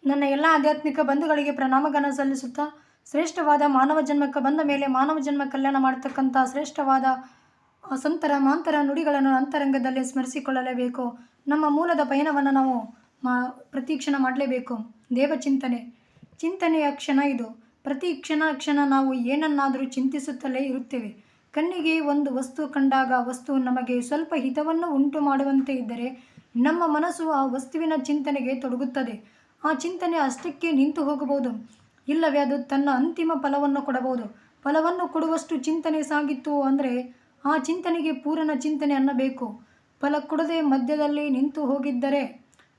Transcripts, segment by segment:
ನನ್ನ ಎಲ್ಲ ಆಧ್ಯಾತ್ಮಿಕ ಬಂಧುಗಳಿಗೆ ಪ್ರಣಾಮಗಳನ್ನು ಸಲ್ಲಿಸುತ್ತಾ, ಶ್ರೇಷ್ಠವಾದ ಮಾನವ ಜನ್ಮಕ್ಕೆ ಬಂದ ಮೇಲೆ ಮಾನವ ಜನ್ಮ ಕಲ್ಯಾಣ ಮಾಡತಕ್ಕಂಥ ಶ್ರೇಷ್ಠವಾದ ಸಂತರ ಮಾಂತರ ನುಡಿಗಳನ್ನು ಅಂತರಂಗದಲ್ಲಿ ಸ್ಮರಿಸಿಕೊಳ್ಳಲೇಬೇಕು. ನಮ್ಮ ಮೂಲದ ಪಯಣವನ್ನು ನಾವು ಪ್ರತಿಕ್ಷಣ ಮಾಡಲೇಬೇಕು. ಚಿಂತನೆಯ ಕ್ಷಣ ಇದು. ಪ್ರತಿ ಕ್ಷಣ ನಾವು ಏನನ್ನಾದರೂ ಚಿಂತಿಸುತ್ತಲೇ ಇರುತ್ತೇವೆ. ಕಣ್ಣಿಗೆ ಒಂದು ವಸ್ತು ಕಂಡಾಗ ವಸ್ತು ನಮಗೆ ಸ್ವಲ್ಪ ಹಿತವನ್ನು ಉಂಟು ಮಾಡುವಂತೆ ಇದ್ದರೆ ನಮ್ಮ ಮನಸ್ಸು ಆ ವಸ್ತುವಿನ ಚಿಂತನೆಗೆ ತೊಡಗುತ್ತದೆ. ಆ ಚಿಂತನೆ ಅಷ್ಟಕ್ಕೆ ನಿಂತು ಹೋಗಬಹುದು, ಇಲ್ಲವೇ ಅದು ತನ್ನ ಅಂತಿಮ ಫಲವನ್ನು ಕೊಡಬಹುದು. ಫಲವನ್ನು ಕೊಡುವಷ್ಟು ಚಿಂತನೆ ಸಾಗಿತ್ತು ಅಂದರೆ ಆ ಚಿಂತನೆಗೆ ಪೂರ್ಣ ಚಿಂತನೆ ಅನ್ನಬೇಕು. ಫಲ ಕೊಡದೆ ಮಧ್ಯದಲ್ಲಿ ನಿಂತು ಹೋಗಿದ್ದರೆ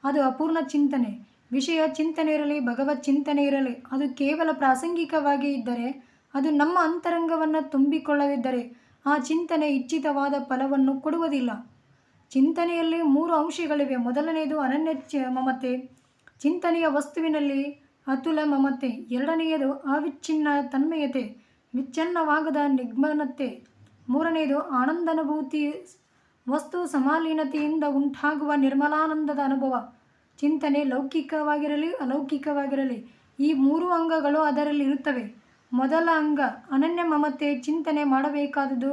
ಅದು ಅಪೂರ್ಣ ಚಿಂತನೆ. ವಿಷಯ ಚಿಂತನೆ ಇರಲಿ, ಭಗವತ್ ಚಿಂತನೆ ಇರಲಿ, ಅದು ಕೇವಲ ಪ್ರಾಸಂಗಿಕವಾಗಿ ಇದ್ದರೆ, ಅದು ನಮ್ಮ ಅಂತರಂಗವನ್ನು ತುಂಬಿಕೊಳ್ಳದಿದ್ದರೆ ಆ ಚಿಂತನೆ ಇಚ್ಛಿತವಾದ ಫಲವನ್ನು ಕೊಡುವುದಿಲ್ಲ. ಚಿಂತನೆಯಲ್ಲಿ 3 ಅಂಶಗಳಿವೆ. ಮೊದಲನೆಯದು ಅನನ್ಯ ಮಮತೆ, ಚಿಂತನೆಯ ವಸ್ತುವಿನಲ್ಲಿ ಅತುಲ ಮಮತೆ. ಎರಡನೆಯದು ಅವಿಚ್ಛಿನ್ನ ತನ್ಮಯತೆ, ವಿಚ್ಛಿನ್ನವಾಗದ ನಿಗ್ಮನತೆ. ಮೂರನೆಯದು ಆನಂದಾನುಭೂತಿ, ವಸ್ತು ಸಮಾಲೀನತೆಯಿಂದ ಉಂಟಾಗುವ ನಿರ್ಮಲಾನಂದದ ಅನುಭವ. ಚಿಂತನೆ ಲೌಕಿಕವಾಗಿರಲಿ ಅಲೌಕಿಕವಾಗಿರಲಿ ಈ 3 ಅಂಗಗಳು ಅದರಲ್ಲಿ ಇರುತ್ತವೆ. ಮೊದಲ ಅಂಗ ಅನನ್ಯ ಮಮತೆ. ಚಿಂತನೆ ಮಾಡಬೇಕಾದುದು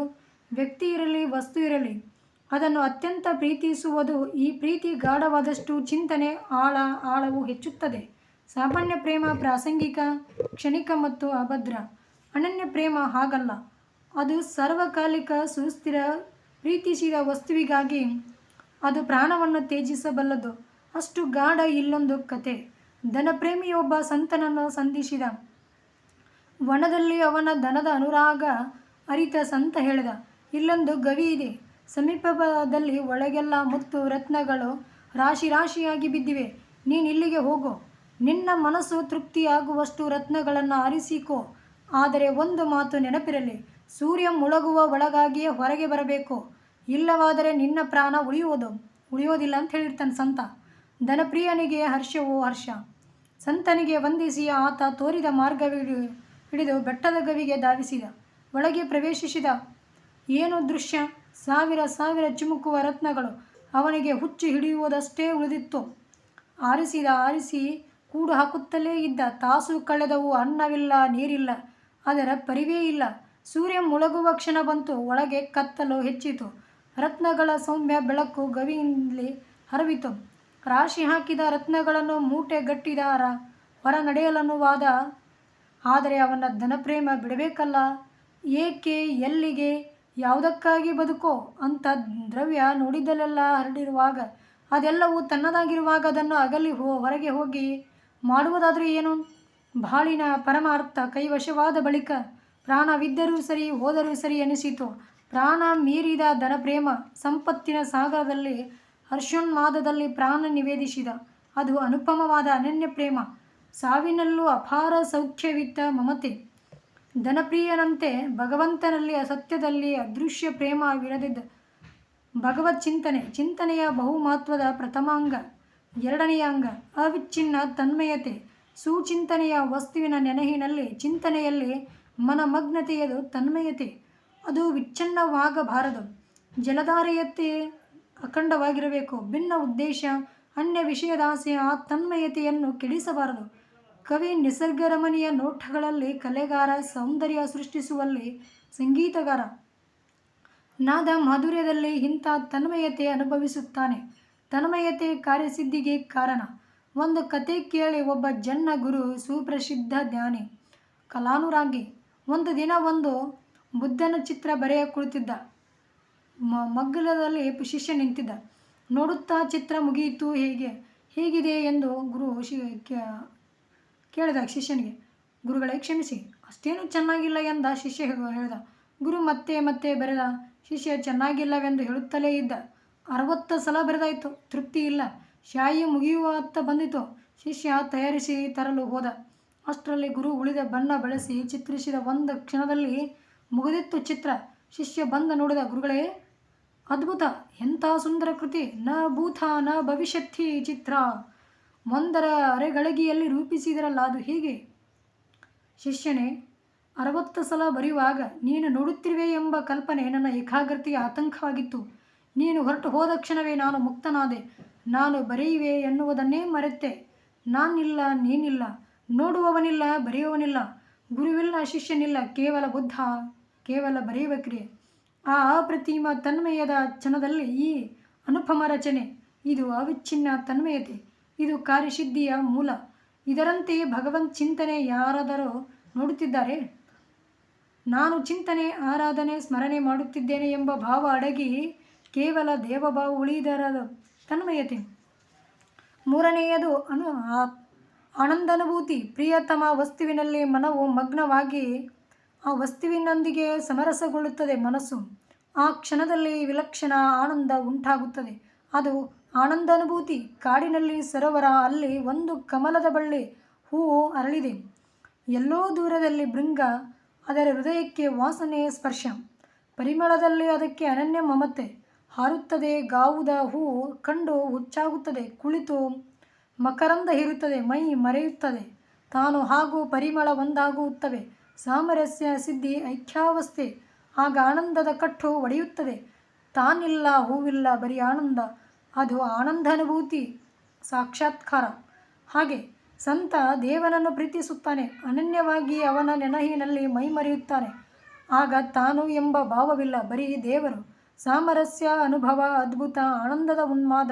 ವ್ಯಕ್ತಿ ಇರಲಿ ವಸ್ತು ಇರಲಿ ಅದನ್ನು ಅತ್ಯಂತ ಪ್ರೀತಿಸುವುದು. ಈ ಪ್ರೀತಿ ಗಾಢವಾದಷ್ಟು ಚಿಂತನೆ ಆಳವು ಹೆಚ್ಚುತ್ತದೆ. ಸಾಮಾನ್ಯ ಪ್ರೇಮ ಪ್ರಾಸಂಗಿಕ, ಕ್ಷಣಿಕ ಮತ್ತು ಅಭದ್ರ. ಅನನ್ಯ ಪ್ರೇಮ ಹಾಗಲ್ಲ. ಅದು ಸಾರ್ವಕಾಲಿಕ, ಸುಸ್ಥಿರ. ಪ್ರೀತಿಸಿದ ವಸ್ತುವಿಗಾಗಿ ಅದು ಪ್ರಾಣವನ್ನು ತ್ಯಜಿಸಬಲ್ಲದು. ಅಷ್ಟು ಗಾಢ. ಇಲ್ಲೊಂದು ಕತೆ. ದನಪ್ರೇಮಿಯೊಬ್ಬ ಸಂತನನ್ನು ಸಂಧಿಸಿದ. ವನದಲ್ಲಿ ಅವನ ದನದ ಅನುರಾಗ ಅರಿತ ಸಂತ ಹೇಳಿದ, ಇಲ್ಲೊಂದು ಗವಿ ಇದೆ. ಸಮೀಪದಲ್ಲಿ ಒಳಗೆಲ್ಲ ಮುತ್ತು ರತ್ನಗಳು ರಾಶಿಯಾಗಿ ಬಿದ್ದಿವೆ. ನೀನಿಲ್ಲಿಗೆ ಹೋಗು. ನಿನ್ನ ಮನಸ್ಸು ತೃಪ್ತಿಯಾಗುವಷ್ಟು ರತ್ನಗಳನ್ನು ಆರಿಸಿಕೋ. ಆದರೆ ಒಂದು ಮಾತು ನೆನಪಿರಲಿ, ಸೂರ್ಯ ಮುಳುಗುವ ಒಳಗಾಗಿಯೇ ಹೊರಗೆ ಬರಬೇಕು. ಇಲ್ಲವಾದರೆ ನಿನ್ನ ಪ್ರಾಣ ಉಳಿಯೋದಿಲ್ಲ ಅಂತ ಹೇಳಿರ್ತಾನೆ ಸಂತ. ದನಪ್ರಿಯನಿಗೆ ಹರ್ಷವೋ ಹರ್ಷ. ಸಂತನಿಗೆ ವಂದಿಸಿ ಆತ ತೋರಿದ ಮಾರ್ಗ ಹಿಡಿದು ಬೆಟ್ಟದ ಗವಿಗೆ ಧಾವಿಸಿದ. ಒಳಗೆ ಪ್ರವೇಶಿಸಿದ. ಏನು ದೃಶ್ಯ! ಸಾವಿರ ಚಿಮುಕುವ ರತ್ನಗಳು. ಅವನಿಗೆ ಹುಚ್ಚು ಹಿಡಿಯುವುದಷ್ಟೇ ಉಳಿದಿತ್ತು. ಆರಿಸಿ ಕೂಡು ಹಾಕುತ್ತಲೇ ಇದ್ದ. ತಾಸು ಕಳೆದವು. ಅನ್ನವಿಲ್ಲ, ನೀರಿಲ್ಲ, ಅದರ ಪರಿವೇ ಇಲ್ಲ. ಸೂರ್ಯ ಮುಳುಗುವ ಕ್ಷಣ ಬಂತು. ಒಳಗೆ ಕತ್ತಲು ಹೆಚ್ಚಿತು. ರತ್ನಗಳ ಸೌಮ್ಯ ಬೆಳಕು ಗವಿಯಲ್ಲಿ ಹರವಿತು. ರಾಶಿ ಹಾಕಿದ ರತ್ನಗಳನ್ನು ಮೂಟೆ ಗಟ್ಟಿದ ಹೊರ ನಡೆಯಲನ್ನುವಾದ. ಆದರೆ ಅವನ ಧನಪ್ರೇಮ ಬಿಡಬೇಕಲ್ಲ. ಏಕೆ, ಎಲ್ಲಿಗೆ, ಯಾವುದಕ್ಕಾಗಿ ಬದುಕೋ ಅಂತ ದ್ರವ್ಯ ನೋಡಿದಲ್ಲೆಲ್ಲ ಹರಡಿರುವಾಗ, ಅದೆಲ್ಲವೂ ತನ್ನದಾಗಿರುವಾಗ ಅದನ್ನು ಅಗಲಿ ಹೊರಗೆ ಹೋಗಿ ಮಾಡುವುದಾದರೂ ಏನು? ಬಾಳಿನ ಪರಮಾರ್ಥ ಕೈವಶವಾದ ಬಳಿಕ ಪ್ರಾಣವಿದ್ದರೂ ಸರಿ ಹೋದರೂ ಸರಿ ಎನಿಸಿತು. ಪ್ರಾಣ ಮೀರಿದ ಧನಪ್ರೇಮ ಸಂಪತ್ತಿನ ಸಾಗರದಲ್ಲಿ ಹರ್ಷೋನ್ಮಾದದಲ್ಲಿ ಪ್ರಾಣ ನಿವೇದಿಸಿದ. ಅದು ಅನುಪಮವಾದ ಅನನ್ಯ ಪ್ರೇಮ. ಸಾವಿನಲ್ಲೂ ಅಪಾರ ಸೌಖ್ಯವಿತ್ತ ಮಮತೆ. ಧನಪ್ರಿಯನಂತೆ ಭಗವಂತನಲ್ಲಿ ಸತ್ಯದಲ್ಲಿ ಅದೃಶ್ಯ ಪ್ರೇಮವಿರದಿದ್ದ ಭಗವತ್ ಚಿಂತನೆಯ ಬಹುಮಹತ್ವದ ಪ್ರಥಮಾಂಗ. ಎರಡನೆಯ ಅಂಗ ಅವಿಚ್ಛಿನ್ನ ತನ್ಮಯತೆ. ಸುಚಿಂತನೆಯ ವಸ್ತುವಿನ ನೆನಹಿನಲ್ಲಿ ಚಿಂತನೆಯಲ್ಲಿ ಮನಮಗ್ನತೆಯದು ತನ್ಮಯತೆ. ಅದು ವಿಚ್ಛಿನ್ನವಾಗಬಾರದು. ಜಲಧಾರೆಯತೆ ಅಖಂಡವಾಗಿರಬೇಕು. ಭಿನ್ನ ಉದ್ದೇಶ, ಅನ್ಯ ವಿಷಯದಾಸೆ ಆ ತನ್ಮಯತೆಯನ್ನು ಕೆಡಿಸಬಾರದು. ಕವಿ ನಿಸರ್ಗರಮಣೀಯ ನೋಟಗಳಲ್ಲಿ ಕಲೆಗಾರ, ಸೌಂದರ್ಯ ಸೃಷ್ಟಿಸುವಲ್ಲಿ ಸಂಗೀತಗಾರ, ನಾದ ಮಾಧುರ್ಯದಲ್ಲಿ ಇಂಥ ತನ್ಮಯತೆ ಅನುಭವಿಸುತ್ತಾನೆ. ತನ್ಮಯತೆ ಕಾರ್ಯಸಿದ್ಧಿಗೆ ಕಾರಣ. ಒಂದು ಕತೆ ಕೇಳಿ. ಒಬ್ಬ ಜನ್ನ ಗುರು, ಸುಪ್ರಸಿದ್ಧ ಜ್ಞಾನಿ, ಕಲಾನುರಾಗಿ, ಒಂದು ದಿನ ಒಂದು ಬುದ್ಧನ ಚಿತ್ರ ಬರೆಯ ಕುಳಿತಿದ್ದ. ಮಗ್ಗಲದಲ್ಲಿ ಶಿಷ್ಯ ನಿಂತಿದ್ದ. ನೋಡುತ್ತಾ ಚಿತ್ರ ಮುಗಿಯಿತು. ಹೇಗಿದೆ ಎಂದು ಗುರು ಕೇಳಿದ ಶಿಷ್ಯನಿಗೆ. ಗುರುಗಳೇ ಕ್ಷಮಿಸಿ, ಅಷ್ಟೇನು ಚೆನ್ನಾಗಿಲ್ಲ ಎಂದ ಶಿಷ್ಯ ಹೇಳಿದ. ಗುರು ಮತ್ತೆ ಬರೆದ. ಶಿಷ್ಯ ಚೆನ್ನಾಗಿಲ್ಲವೆಂದು ಹೇಳುತ್ತಲೇ ಇದ್ದ. 60 ಸಲ ಬರೆದಾಯಿತು, ತೃಪ್ತಿ ಇಲ್ಲ. ಶಾಯಿ ಮುಗಿಯುವ ಹತ್ತ ಬಂದಿತು. ಶಿಷ್ಯ ತಯಾರಿಸಿ ತರಲು ಹೋದ. ಅಷ್ಟರಲ್ಲಿ ಗುರು ಉಳಿದ ಬಣ್ಣ ಬಳಸಿ ಚಿತ್ರಿಸಿದ. ಒಂದು ಕ್ಷಣದಲ್ಲಿ ಮುಗಿದಿತ್ತು ಚಿತ್ರ. ಶಿಷ್ಯ ಬಂದ ನೋಡಿದ. ಗುರುಗಳೇ, ಅದ್ಭುತ! ಎಂಥ ಸುಂದರ ಕೃತಿ! ನ ಭೂತ ನ ಭವಿಷ್ಯತಿ ಚಿತ್ರ. ಒಂದರ ಅರೆಗಳಿಗೆಯಲ್ಲಿ ರೂಪಿಸಿದರಲ್ಲ, ಅದು ಹೇಗೆ? ಶಿಷ್ಯನೇ, 60 ಸಲ ಬರೆಯುವಾಗ ನೀನು ನೋಡುತ್ತಿರುವೆ ಎಂಬ ಕಲ್ಪನೆ ನನ್ನ ಏಕಾಗ್ರತೆಗೆ ಆತಂಕವಾಗಿತ್ತು. ನೀನು ಹೊರಟು ಹೋದ ಕ್ಷಣವೇ ನಾನು ಮುಕ್ತನಾದೆ. ನಾನು ಬರೆಯುವೆ ಎನ್ನುವುದನ್ನೇ ಮರೆತೆ. ನಾನಿಲ್ಲ, ನೀನಿಲ್ಲ, ನೋಡುವವನಿಲ್ಲ, ಬರೆಯುವವನಿಲ್ಲ, ಗುರುವಿಲ್ಲ, ಶಿಷ್ಯನಿಲ್ಲ, ಕೇವಲ ಬುದ್ಧ, ಕೇವಲ ಬರೆಯುವ ಕ್ರಿಯೆ. ಆ ಅಪ್ರತಿಮ ತನ್ಮಯದ ಕ್ಷಣದಲ್ಲಿ ಈ ಅನುಪಮ ರಚನೆ, ಇದು ಅವಿಚ್ಛಿನ್ನ ತನ್ಮಯತೆ, ಇದು ಕಾರ್ಯಸಿದ್ಧಿಯ ಮೂಲ. ಇದರಂತೆ ಭಗವಂತ ಚಿಂತನೆ ಯಾರಾದರೂ ನೋಡುತ್ತಿದ್ದಾರೆ? ನಾನು ಚಿಂತನೆ, ಆರಾಧನೆ, ಸ್ಮರಣೆ ಮಾಡುತ್ತಿದ್ದೇನೆ ಎಂಬ ಭಾವ ಅಡಗಿ ಕೇವಲ ದೇವಭಾವ ಉಳಿದರದ ತನ್ಮಯತೆ. ಮೂರನೆಯದು ಆನಂದಾನುಭೂತಿ. ಪ್ರಿಯತಮ ವಸ್ತುವಿನಲ್ಲಿ ಮನವು ಮಗ್ನವಾಗಿ ಆ ವಸ್ತುವಿನೊಂದಿಗೆ ಸಮರಸಗೊಳ್ಳುತ್ತದೆ. ಮನಸ್ಸು ಆ ಕ್ಷಣದಲ್ಲಿ ವಿಲಕ್ಷಣ ಆನಂದ ಉಂಟಾಗುತ್ತದೆ. ಅದು ಆನಂದಾನುಭೂತಿ. ಕಾಡಿನಲ್ಲಿ ಸರೋವರ, ಅಲ್ಲಿ ಒಂದು ಕಮಲದ ಬಳ್ಳಿ ಹೂವು ಅರಳಿದೆ. ಎಲ್ಲೋ ದೂರದಲ್ಲಿ ಭೃಂಗ, ಅದರ ಹೃದಯಕ್ಕೆ ವಾಸನೆ, ಸ್ಪರ್ಶ, ಪರಿಮಳದಲ್ಲಿ ಅದಕ್ಕೆ ಅನನ್ಯ ಮಮತೆ. ಹಾರುತ್ತದೆ. ಗಾವುದ ಹೂವು ಕಂಡು ಹುಚ್ಚಾಗುತ್ತದೆ. ಕುಳಿತು ಮಕರಂದ ಹೀರುತ್ತದೆ. ಮೈ ಮರೆಯುತ್ತದೆ. ತಾನು ಹಾಗೂ ಪರಿಮಳ ಒಂದಾಗುತ್ತವೆ. ಸಾಮರಸ್ಯ ಸಿದ್ಧಿ, ಐಕ್ಯಾವಸ್ಥೆ. ಆಗ ಆನಂದದ ಕಟ್ಟು ಒಡೆಯುತ್ತದೆ. ತಾನಿಲ್ಲ, ಹೂವಿಲ್ಲ, ಬರೀ ಆನಂದ. ಅದು ಆನಂದಾನುಭೂತಿ, ಸಾಕ್ಷಾತ್ಕಾರ. ಹಾಗೆ ಸಂತ ದೇವನನ್ನು ಪ್ರೀತಿಸುತ್ತಾನೆ. ಅನನ್ಯವಾಗಿ ಅವನ ನೆನಹಿನಲ್ಲಿ ಮೈಮರೆಯುತ್ತಾನೆ. ಆಗ ತಾನು ಎಂಬ ಭಾವವಿಲ್ಲ, ಬರೀ ದೇವರು. ಸಾಮರಸ್ಯ ಅನುಭವ, ಅದ್ಭುತ ಆನಂದದ ಉನ್ಮಾದ.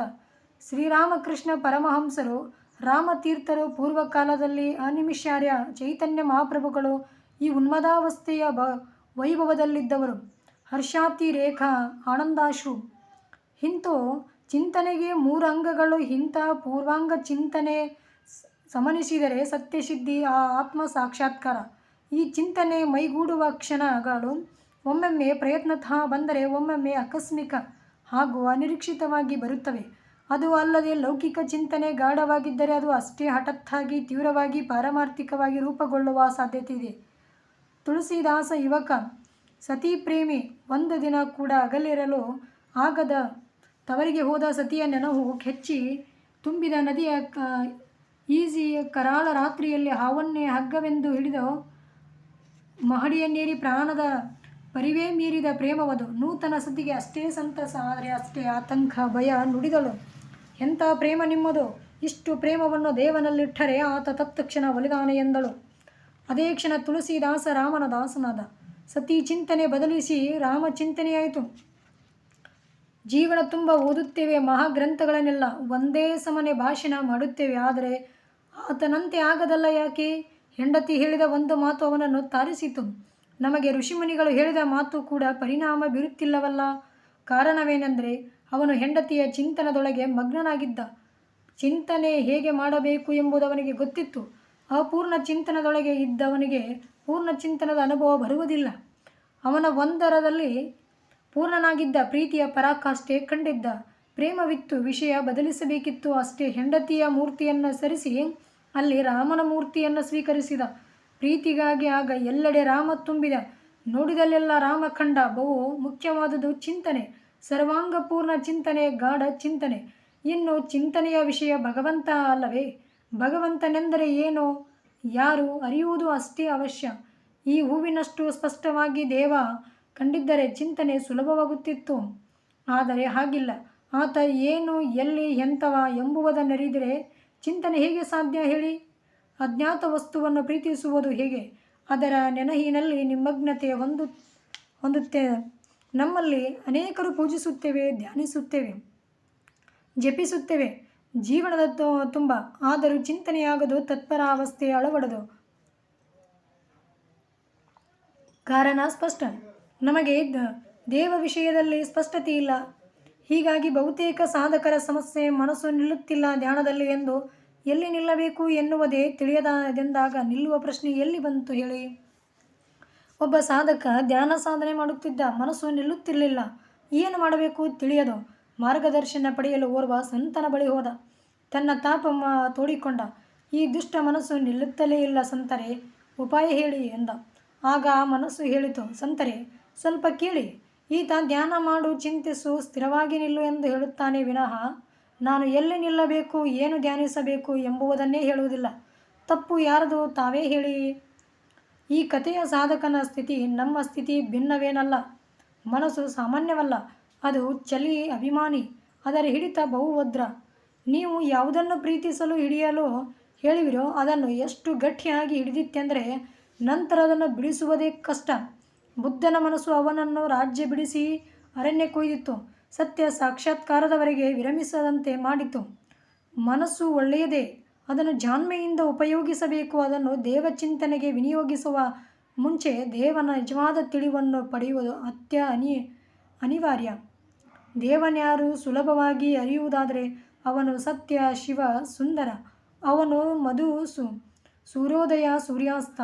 ಶ್ರೀರಾಮಕೃಷ್ಣ ಪರಮಹಂಸರು, ರಾಮತೀರ್ಥರು, ಪೂರ್ವಕಾಲದಲ್ಲಿ ಅನಿಮಿಷಾರ್ಯ, ಚೈತನ್ಯ ಮಹಾಪ್ರಭುಗಳು ಈ ಉನ್ಮದಾವಸ್ಥೆಯ ವೈಭವದಲ್ಲಿದ್ದವರು. ಹರ್ಷಾತಿರೇಕ, ಆನಂದಾಶ್ರು. ಇಂಥ ಚಿಂತನೆಗೆ 3 ಅಂಗಗಳು. ಇಂಥ ಪೂರ್ವಾಂಗ ಚಿಂತನೆ ಸಮನಿಸಿದರೆ ಸತ್ಯಸಿದ್ಧಿ, ಆ ಆತ್ಮ ಸಾಕ್ಷಾತ್ಕಾರ. ಈ ಚಿಂತನೆ ಮೈಗೂಡುವ ಕ್ಷಣಗಳು ಒಮ್ಮೊಮ್ಮೆ ಪ್ರಯತ್ನತಃ ಬಂದರೆ, ಒಮ್ಮೊಮ್ಮೆ ಆಕಸ್ಮಿಕ ಹಾಗೂ ಅನಿರೀಕ್ಷಿತವಾಗಿ ಬರುತ್ತವೆ. ಅದು ಅಲ್ಲದೆ ಲೌಕಿಕ ಚಿಂತನೆ ಗಾಢವಾಗಿದ್ದರೆ ಅದು ಅಷ್ಟೇ ಹಠಾತ್ತಾಗಿ, ತೀವ್ರವಾಗಿ, ಪಾರಮಾರ್ಥಿಕವಾಗಿ ರೂಪುಗೊಳ್ಳುವ ಸಾಧ್ಯತೆ ಇದೆ. ತುಳಸಿದಾಸ ಯುವಕ, ಸತಿ ಪ್ರೇಮಿ. ಒಂದು ದಿನ ಕೂಡ ಅಗಲಿರಲು ಆಗದ ತವರಿಗೆ ಹೋದ ಸತಿಯ ನೆನಹು ಕೆಚ್ಚಿ ತುಂಬಿದ ನದಿಯ ಈಜಿ ಕರಾಳ ರಾತ್ರಿಯಲ್ಲಿ ಹಾವನ್ನೇ ಹಗ್ಗವೆಂದು ಹಿಡಿದು ಮಹಡಿಯನ್ನೇರಿ ಪ್ರಾಣದ ಪರಿವೇ ಮೀರಿದ ಪ್ರೇಮವದು. ನೂತನ ಸತಿಗೆ ಅಷ್ಟೇ ಸಂತಸ, ಆದರೆ ಅಷ್ಟೇ ಆತಂಕ, ಭಯ. ನುಡಿದಳು, ಎಂಥ ಪ್ರೇಮ ನಿಮ್ಮದು! ಇಷ್ಟು ಪ್ರೇಮವನ್ನು ದೇವನಲ್ಲಿಟ್ಟರೆ ಆತ ತತ್ಕ್ಷಣ ಒಲಿದಾನೆ ಎಂದಳು. ಅದೇ ಕ್ಷಣ ತುಳಸಿದಾಸ ರಾಮನ ದಾಸನಾದ. ಸತಿ ಚಿಂತನೆ ಬದಲಿಸಿ ರಾಮ ಚಿಂತನೆಯಾಯಿತು. ಜೀವನ ತುಂಬ ಓದುತ್ತೇವೆ, ಮಹಾಗ್ರಂಥಗಳನ್ನೆಲ್ಲ ಒಂದೇ ಸಮನೆ ಭಾಷಣ ಮಾಡುತ್ತೇವೆ. ಆದರೆ ಆತನಂತೆ ಆಗದಲ್ಲ. ಯಾಕೆ? ಹೆಂಡತಿ ಹೇಳಿದ ಒಂದು ಮಾತು ಅವನನ್ನು ತಾರಿಸಿತು. ನಮಗೆ ಋಷಿಮುನಿಗಳು ಹೇಳಿದ ಮಾತು ಕೂಡ ಪರಿಣಾಮ ಬೀರುತ್ತಿಲ್ಲವಲ್ಲ? ಕಾರಣವೇನೆಂದರೆ ಅವನು ಹೆಂಡತಿಯ ಚಿಂತನದೊಳಗೆ ಮಗ್ನನಾಗಿದ್ದ. ಚಿಂತನೆ ಹೇಗೆ ಮಾಡಬೇಕು ಎಂಬುದು ಅವನಿಗೆ ಗೊತ್ತಿತ್ತು. ಅಪೂರ್ಣ ಚಿಂತನದೊಳಗೆ ಇದ್ದವನಿಗೆ ಪೂರ್ಣ ಚಿಂತನದ ಅನುಭವ ಬರುವುದಿಲ್ಲ. ಅವನ ಒಂದರದಲ್ಲಿ ಪೂರ್ಣನಾಗಿದ್ದ. ಪ್ರೀತಿಯ ಪರಾಕಾಷ್ಠೆ ಕಂಡಿದ್ದ. ಪ್ರೇಮವಿತ್ತು, ವಿಷಯ ಬದಲಿಸಬೇಕಿತ್ತು ಅಷ್ಟೇ. ಹೆಂಡತಿಯ ಮೂರ್ತಿಯನ್ನು ಸರಿಸಿ ಅಲ್ಲಿ ರಾಮನ ಮೂರ್ತಿಯನ್ನು ಸ್ವೀಕರಿಸಿದ. ಪ್ರೀತಿಗಾಗಿ ಆಗ ಎಲ್ಲೆಡೆ ರಾಮ ತುಂಬಿದ. ನೋಡಿದಲ್ಲೆಲ್ಲ ರಾಮ ಕಂಡ. ಬಹು ಮುಖ್ಯವಾದುದು ಚಿಂತನೆ, ಸರ್ವಾಂಗಪೂರ್ಣ ಚಿಂತನೆ, ಗಾಢ ಚಿಂತನೆ. ಇನ್ನು ಚಿಂತನೆಯ ವಿಷಯ ಭಗವಂತ ಅಲ್ಲವೇ? ಭಗವಂತನೆಂದರೆ ಏನು, ಯಾರು ಅರಿಯುವುದು ಅಷ್ಟೇ ಅವಶ್ಯ. ಈ ಹೂವಿನಷ್ಟು ಸ್ಪಷ್ಟವಾಗಿ ದೇವ ಕಂಡಿದ್ದರೆ ಚಿಂತನೆ ಸುಲಭವಾಗುತ್ತಿತ್ತು. ಆದರೆ ಹಾಗಿಲ್ಲ. ಆತ ಏನು, ಎಲ್ಲಿ, ಎಂಥವ ಎಂಬುದನ್ನರಿದರೆ ಚಿಂತನೆ ಹೇಗೆ ಸಾಧ್ಯ ಹೇಳಿ? ಅಜ್ಞಾತ ವಸ್ತುವನ್ನು ಪ್ರೀತಿಸುವುದು ಹೇಗೆ? ಅದರ ನೆನಹಿನಲ್ಲಿ ನಿಮಗ್ನತೆ ಹೊಂದುತ್ತೇವೆ. ನಮ್ಮಲ್ಲಿ ಅನೇಕರು ಪೂಜಿಸುತ್ತೇವೆ, ಧ್ಯಾನಿಸುತ್ತೇವೆ, ಜಪಿಸುತ್ತೇವೆ ಜೀವನದ ತುಂಬ. ಆದರೂ ಚಿಂತನೆಯಾಗದು, ತತ್ಪರ ಅವಸ್ಥೆ ಅಳವಡದು. ಕಾರಣ ಸ್ಪಷ್ಟ. ನಮಗೆ ದೇವ ವಿಷಯದಲ್ಲಿ ಸ್ಪಷ್ಟತೆ ಇಲ್ಲ. ಹೀಗಾಗಿ ಬಹುತೇಕ ಸಾಧಕರ ಸಮಸ್ಯೆ ಮನಸ್ಸು ನಿಲ್ಲುತ್ತಿಲ್ಲ ಧ್ಯಾನದಲ್ಲಿ ಎಂದು. ಎಲ್ಲಿ ನಿಲ್ಲಬೇಕು ಎನ್ನುವುದೇ ತಿಳಿಯದೆಂದಾಗ ನಿಲ್ಲುವ ಪ್ರಶ್ನೆ ಎಲ್ಲಿ ಬಂತು ಹೇಳಿ? ಒಬ್ಬ ಸಾಧಕ ಧ್ಯಾನ ಸಾಧನೆ ಮಾಡುತ್ತಿದ್ದ. ಮನಸ್ಸು ನಿಲ್ಲುತ್ತಿರಲಿಲ್ಲ. ಏನು ಮಾಡಬೇಕು ತಿಳಿಯದು. ಮಾರ್ಗದರ್ಶನ ಪಡೆಯಲು ಓರ್ವ ಸಂತನ ಬಳಿ ಹೋದ. ತನ್ನ ತಾಪ ತೋಡಿಕೊಂಡ. ಈ ದುಷ್ಟ ಮನಸ್ಸು ನಿಲ್ಲುತ್ತಲೇ ಇಲ್ಲ ಸಂತರೇ, ಉಪಾಯ ಹೇಳಿ ಎಂದ. ಆಗ ಆ ಮನಸ್ಸು ಹೇಳಿತು, ಸಂತರೇ ಸ್ವಲ್ಪ ಕೇಳಿ. ಈತ ಧ್ಯಾನ ಮಾಡು, ಚಿಂತಿಸು, ಸ್ಥಿರವಾಗಿ ನಿಲ್ಲು ಎಂದು ಹೇಳುತ್ತಾನೆ ವಿನಃ ನಾನು ಎಲ್ಲಿ ನಿಲ್ಲಬೇಕು, ಏನು ಧ್ಯಾನಿಸಬೇಕು ಎಂಬುದನ್ನೇ ಹೇಳುವುದಿಲ್ಲ. ತಪ್ಪು ಯಾರದು? ತಾವೇ ಹೇಳಿ. ಈ ಕಥೆಯ ಸಾಧಕನ ಸ್ಥಿತಿ ನಮ್ಮ ಸ್ಥಿತಿ ಭಿನ್ನವೇನಲ್ಲ. ಮನಸ್ಸು ಸಾಮಾನ್ಯವಲ್ಲ. ಅದು ಚಲಿ, ಅಭಿಮಾನಿ. ಅದರ ಹಿಡಿತ ಬಹುಭದ್ರ. ನೀವು ಯಾವುದನ್ನು ಪ್ರೀತಿಸಲು ಹಿಡಿಯಲು ಹೇಳಿವಿರೋ ಅದನ್ನು ಎಷ್ಟು ಗಟ್ಟಿಯಾಗಿ ಹಿಡಿದಿತ್ತೆಂದರೆ ನಂತರ ಅದನ್ನು ಬಿಡಿಸುವುದೇ ಕಷ್ಟ. ಬುದ್ಧನ ಮನಸ್ಸು ಅವನನ್ನು ರಾಜ್ಯ ಬಿಡಿಸಿ ಅರಣ್ಯ ಕೊಯ್ದಿತ್ತು. ಸತ್ಯ ಸಾಕ್ಷಾತ್ಕಾರದವರೆಗೆ ವಿರಮಿಸದಂತೆ ಮಾಡಿತು. ಮನಸ್ಸು ಒಳ್ಳೆಯದೇ, ಅದನ್ನು ಜಾಣ್ಮೆಯಿಂದ ಉಪಯೋಗಿಸಬೇಕು. ಅದನ್ನು ದೇವಚಿಂತನೆಗೆ ವಿನಿಯೋಗಿಸುವ ಮುಂಚೆ ದೇವನ ನಿಜವಾದ ತಿಳಿವನ್ನು ಪಡೆಯುವುದು ಅನಿವಾರ್ಯ. ದೇವನ್ಯಾರು ಸುಲಭವಾಗಿ ಅರಿಯುವುದಾದರೆ ಅವನು ಸತ್ಯ, ಶಿವ, ಸುಂದರ. ಅವನು ಮಧು, ಸೂರ್ಯೋದಯ, ಸೂರ್ಯಾಸ್ತ,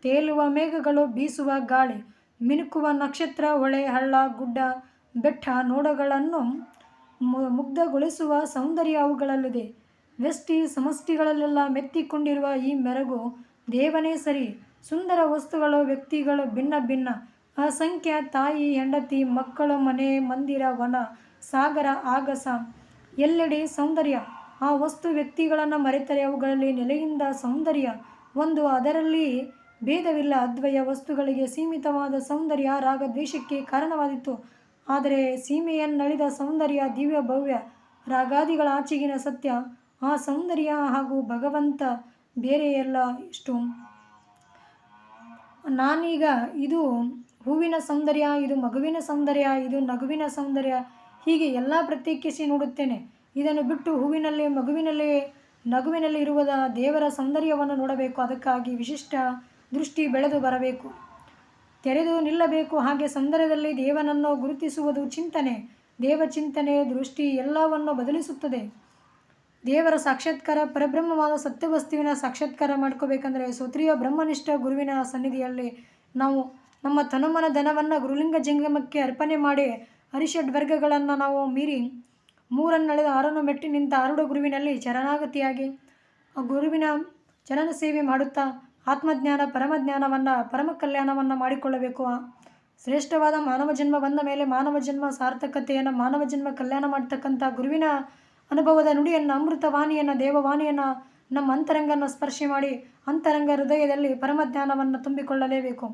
ತೇಲುವ ಮೇಘಗಳು, ಬೀಸುವ ಗಾಳಿ, ಮಿನುಕುವ ನಕ್ಷತ್ರ, ಹೊಳೆ, ಹಳ್ಳ, ಗುಡ್ಡ, ಬೆಟ್ಟ, ನೋಟಗಳನ್ನು ಮುಗ್ಧಗೊಳಿಸುವ ಸೌಂದರ್ಯ ಅವುಗಳಲ್ಲಿದೆ. ವ್ಯಷ್ಟಿ ಸಮಷ್ಟಿಗಳಲ್ಲೆಲ್ಲ ಮೆತ್ತಿಕೊಂಡಿರುವ ಈ ಮೆರಗು ದೇವನೇ ಸರಿ. ಸುಂದರ ವಸ್ತುಗಳು, ವ್ಯಕ್ತಿಗಳು ಭಿನ್ನ ಭಿನ್ನ, ಅಸಂಖ್ಯ. ತಾಯಿ, ಹೆಂಡತಿ, ಮಕ್ಕಳು, ಮನೆ, ಮಂದಿರ, ವನ, ಸಾಗರ, ಆಗಸ, ಎಲ್ಲೆಡೆ ಸೌಂದರ್ಯ. ಆ ವಸ್ತು ವ್ಯಕ್ತಿಗಳನ್ನು ಮರೆತರೆ ಅವುಗಳಲ್ಲಿ ನೆಲೆಯಿಂದ ಸೌಂದರ್ಯ ಒಂದು. ಅದರಲ್ಲಿ ಭೇದವಿಲ್ಲ. ಅದ್ವಯ ವಸ್ತುಗಳಿಗೆ ಸೀಮಿತವಾದ ಸೌಂದರ್ಯ ರಾಗದ್ವೇಷಕ್ಕೆ ಕಾರಣವಾದೀತು. ಆದರೆ ಸೀಮೆಯನ್ನಳಿದ ಸೌಂದರ್ಯ ದಿವ್ಯ ಭವ್ಯ. ರಾಗಾದಿಗಳ ಆಚೆಗಿನ ಸತ್ಯ ಆ ಸೌಂದರ್ಯ ಹಾಗೂ ಭಗವಂತ ಬೇರೆಯಲ್ಲ. ಇಷ್ಟು ನಾನೀಗ ಇದು ಹೂವಿನ ಸೌಂದರ್ಯ, ಇದು ಮಗುವಿನ ಸೌಂದರ್ಯ, ಇದು ನಗುವಿನ ಸೌಂದರ್ಯ, ಹೀಗೆ ಎಲ್ಲ ಪ್ರತ್ಯೇಕಿಸಿ ನೋಡುತ್ತೇನೆ. ಇದನ್ನು ಬಿಟ್ಟು ಹೂವಿನಲ್ಲಿ, ಮಗುವಿನಲ್ಲಿ, ನಗುವಿನಲ್ಲಿ ಇರುವ ದೇವರ ಸೌಂದರ್ಯವನ್ನು ನೋಡಬೇಕು. ಅದಕ್ಕಾಗಿ ವಿಶಿಷ್ಟ ದೃಷ್ಟಿ ಬೆಳೆದು ಬರಬೇಕು, ತೆರೆದು ನಿಲ್ಲಬೇಕು. ಹಾಗೆ ಸೌಂದರ್ಯದಲ್ಲಿ ದೇವನನ್ನು ಗುರುತಿಸುವುದು ಚಿಂತನೆ. ದೇವಚಿಂತನೆ ದೃಷ್ಟಿ ಎಲ್ಲವನ್ನು ಬದಲಿಸುತ್ತದೆ. ದೇವರ ಸಾಕ್ಷಾತ್ಕಾರ, ಪರಬ್ರಹ್ಮವಾದ ಸತ್ಯವಸ್ತುವಿನ ಸಾಕ್ಷಾತ್ಕಾರ ಮಾಡ್ಕೋಬೇಕಂದ್ರೆ ಶ್ರೋತ್ರಿಯ ಬ್ರಹ್ಮನಿಷ್ಠ ಗುರುವಿನ ಸನ್ನಿಧಿಯಲ್ಲಿ ನಾವು ನಮ್ಮ ತನುಮನ ಧನವನ್ನು ಗುರುಲಿಂಗ ಜಂಗಮಕ್ಕೆ ಅರ್ಪಣೆ ಮಾಡಿ ಹರಿಷಡ್ವರ್ಗಗಳನ್ನು ನಾವು ಮೀರಿ ಮೂರನ್ನಳೆದ ಆರನ್ನು ಮೆಟ್ಟಿ ನಿಂತ ಆರುಡ ಗುರುವಿನಲ್ಲಿ ಶರಣಾಗತಿಯಾಗಿ ಆ ಗುರುವಿನ ಚರಣ ಸೇವೆ ಮಾಡುತ್ತಾ ಆತ್ಮಜ್ಞಾನ, ಪರಮಜ್ಞಾನವನ್ನು, ಪರಮ ಕಲ್ಯಾಣವನ್ನು ಮಾಡಿಕೊಳ್ಳಬೇಕು. ಶ್ರೇಷ್ಠವಾದ ಮಾನವ ಜನ್ಮ ಬಂದ ಮೇಲೆ ಮಾನವ ಜನ್ಮ ಸಾರ್ಥಕತೆಯನ್ನು, ಮಾನವ ಜನ್ಮ ಕಲ್ಯಾಣ ಮಾಡ್ತಕ್ಕಂಥ ಗುರುವಿನ ಅನುಭವದ ನುಡಿಯನ್ನು, ಅಮೃತವಾಣಿಯನ್ನು, ದೇವವಾಣಿಯನ್ನು ನಮ್ಮ ಅಂತರಂಗವನ್ನು ಸ್ಪರ್ಶೆ ಮಾಡಿ ಅಂತರಂಗ ಹೃದಯದಲ್ಲಿ ಪರಮಜ್ಞಾನವನ್ನು ತುಂಬಿಕೊಳ್ಳಲೇಬೇಕು.